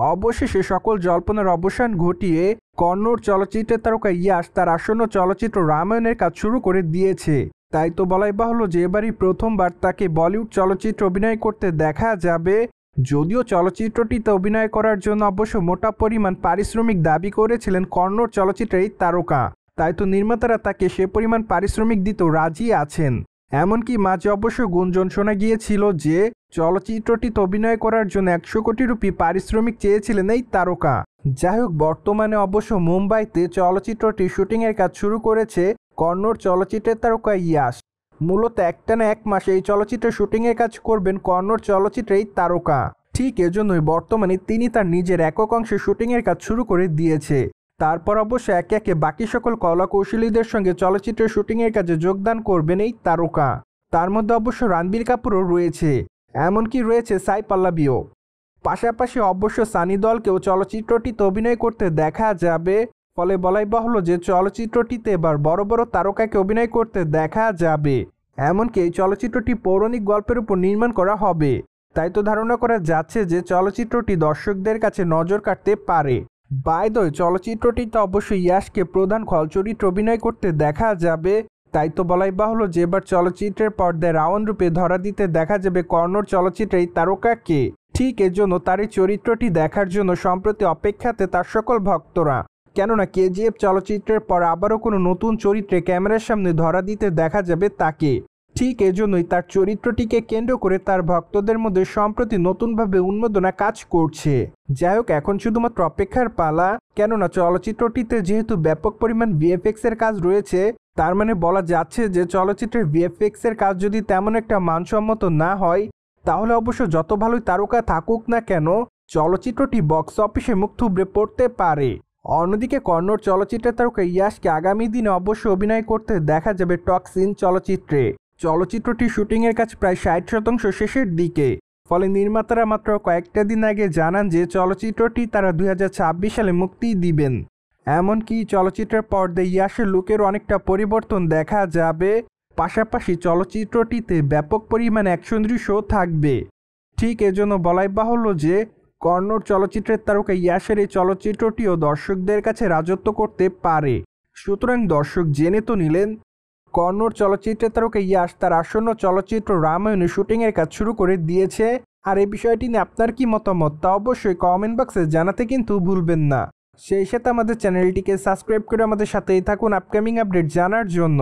অবশেষে সকল জল্পনার অবসান ঘটিয়ে কন্নড় চলচ্চিত্রের তারকা ইয়াশ তার আসন্ন চলচ্চিত্র রামায়ণের কাজ শুরু করে দিয়েছে। তাই তো বলাই বাহুল্য যে এবারই প্রথমবার তাকে বলিউড চলচ্চিত্রে অভিনয় করতে দেখা যাবে। যদিও চলচ্চিত্রটিতে অভিনয় করার জন্য অবশ্য মোটা পরিমাণ পারিশ্রমিক দাবি করেছিলেন কন্নড় চলচ্চিত্রের এই তারকা, তাই তো নির্মাতারা তাকে সে পরিমাণ পারিশ্রমিক দিতেও রাজি আছেন। এমনকি মাঝে অবশ্য গুঞ্জন শোনা গিয়েছিল যে চলচ্চিত্রটিতে অভিনয় করার জন্য 100 কোটি রুপি পারিশ্রমিক চেয়েছিলেন এই তারকা। যাই হোক, বর্তমানে অবশ্য মুম্বাইতে চলচ্চিত্রটি শুটিংয়ের কাজ শুরু করেছে কন্নড় চলচ্চিত্রের তারকা ইয়াশ। মূলত একটানা 1 মাস এই চলচ্চিত্রের শুটিংয়ের কাজ করবেন কন্নড় চলচ্চিত্রের এই তারকা। ঠিক এজন্যই বর্তমানে তিনি তার নিজের একক অংশে শুটিংয়ের কাজ শুরু করে দিয়েছে। তারপর অবশ্য একে একে বাকি সকল কলাকৌশলীদের সঙ্গে চলচ্চিত্রের শুটিংয়ের কাজে যোগদান করবেন এই তারকা। তার মধ্যে অবশ্য রণবীর কাপুরও রয়েছে, এমনকি রয়েছে সাই পল্লবীও। পাশাপাশি অবশ্য সানি দেওলকেও চলচ্চিত্রটিতে অভিনয় করতে দেখা যাবে। ফলে বলাই বাহুল্য যে চলচ্চিত্রটিতে এবার বড় বড় তারকাকে অভিনয় করতে দেখা যাবে। এমনকি এই চলচ্চিত্রটি পৌরাণিক গল্পের উপর নির্মাণ করা হবে। তাই তো ধারণা করা যাচ্ছে যে চলচ্চিত্রটি দর্শকদের কাছে নজর কাটতে পারে। বাই দ্য ওয়ে, চলচ্চিত্রটিতে অবশ্যই ইয়াশকে প্রধান খল চরিত্রে অভিনয় করতে দেখা যাবে। তাই তো বলাই বাহুল্য যে এবার চলচ্চিত্রের পর্দায় রাওয়ান রূপে ধরা দিতে দেখা যাবে কন্নড় চলচ্চিত্রের এই তারকাকে। ঠিক এজন্য তার এই চরিত্রটি দেখার জন্য সম্প্রতি অপেক্ষাতে তার সকল ভক্তরা। কেননা কেজিএফ চলচ্চিত্রের পর আবারও কোনো নতুন চরিত্রে ক্যামেরার সামনে ধরা দিতে দেখা যাবে তাকে। ঠিক এজন্যই তার চরিত্রটিকে কেন্দ্র করে তার ভক্তদের মধ্যে সম্প্রতি নতুনভাবে উন্মাদনা কাজ করছে। যাই হোক, এখন শুধুমাত্র অপেক্ষার পালা। কেননা চলচ্চিত্রটিতে যেহেতু ব্যাপক পরিমাণ ভিএফএক্স এর কাজ রয়েছে, তার মানে বলা যাচ্ছে যে চলচ্চিত্রের ভিএফএক্স এর কাজ যদি তেমন একটা মানসম্মত না হয়, তাহলে অবশ্য যত ভালোই তারকা থাকুক না কেন, চলচ্চিত্রটি বক্স অফিসে মুখ থুবড়ে পড়তে পারে। অন্যদিকে কন্নড় চলচ্চিত্রের তারকা ইয়াশকে আগামী দিনে অবশ্য অভিনয় করতে দেখা যাবে টক্সিন চলচ্চিত্রে। চলচ্চিত্রটির শুটিংয়ের কাজ প্রায় 60% শেষের দিকে। ফলে নির্মাতারা মাত্র কয়েকটা দিন আগে জানান যে চলচ্চিত্রটি তারা 2026 সালে মুক্তি দিবেন। এমনকি চলচ্চিত্রের পর্দায় ইয়াশের লুকের অনেকটা পরিবর্তন দেখা যাবে। পাশাপাশি চলচ্চিত্রটিতে ব্যাপক পরিমাণ অ্যাকশন দৃশ্য থাকবে। ঠিক এজন্য বলাই বাহুল্য যে কন্নড় চলচ্চিত্রের তারকা ইয়াশের এই চলচ্চিত্রটিও দর্শকদের কাছে রাজত্ব করতে পারে। সুতরাং দর্শক জেনে তো নিলেন কন্নড় চলচ্চিত্রের তারকা ইয়াশ তার আসন্ন চলচ্চিত্র রামায়ণের শুটিংয়ের কাজ শুরু করে দিয়েছে। আর এই বিষয়টি নিয়ে আপনার কি মতামত তা অবশ্যই কমেন্ট বক্সে জানাতে কিন্তু ভুলবেন না। সেই সাথে আমাদের চ্যানেলটিকে সাবস্ক্রাইব করে আমাদের সাথেই থাকুন আপকামিং আপডেট জানার জন্য।